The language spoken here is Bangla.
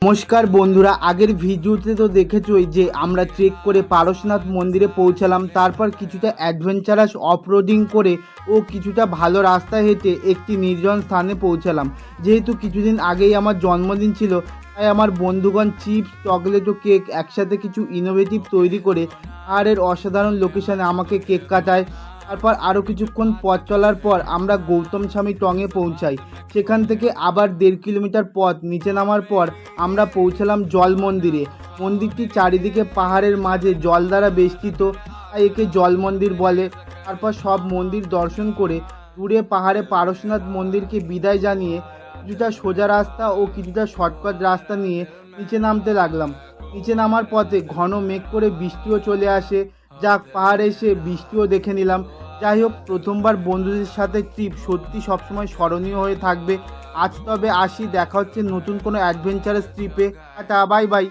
নমস্কার বন্ধুরা, আগের ভিডিওতে তো দেখেছই যে আমরা ট্রেক করে পারশনাথ মন্দিরে পৌঁছালাম। তারপর কিছুটা অ্যাডভেঞ্চারাস অফরোডিং করে ও কিছুটা ভালো রাস্তা হেঁটে একটি নির্জন স্থানে পৌঁছালাম। যেহেতু কিছুদিন আগেই আমার জন্মদিন ছিল, তাই আমার বন্ধুগণ চিপস, চকলেট ও কেক একসাথে কিছু ইনোভেটিভ তৈরি করে পাহাড়ের অসাধারণ লোকেশানে আমাকে কেক কাটায়। তারপর আরও কিছুক্ষণ পথ চলার পর আমরা গৌতম স্বামী টঙে পৌঁছাই। সেখান থেকে আবার 1.5 কিলোমিটার পথ নিচে নামার পর আমরা পৌঁছালাম জল মন্দিরে। মন্দিরটি চারিদিকে পাহাড়ের মাঝে জল দ্বারা বেষ্টিত, তাই একে জল মন্দির বলে। তারপর সব মন্দির দর্শন করে দূরে পাহাড়ে পারশনাথ মন্দিরকে বিদায় জানিয়ে কিছুটা সোজা রাস্তা ও কিছুটা শর্টকাট রাস্তা নিয়ে নিচে নামতে লাগলাম। নিচে নামার পথে ঘন মেঘ করে বৃষ্টিও চলে আসে। যাক, পাহাড়ে এসে বৃষ্টিও দেখে নিলাম। যাই হোক, প্রথমবার বন্ধুদের সাথে ট্রিপ সত্যি সবসময় স্মরণীয় হয়ে থাকবে। আজ তবে আসি, দেখা হচ্ছে নতুন কোনো অ্যাডভেঞ্চারাস ট্রিপে। Tata, bye bye.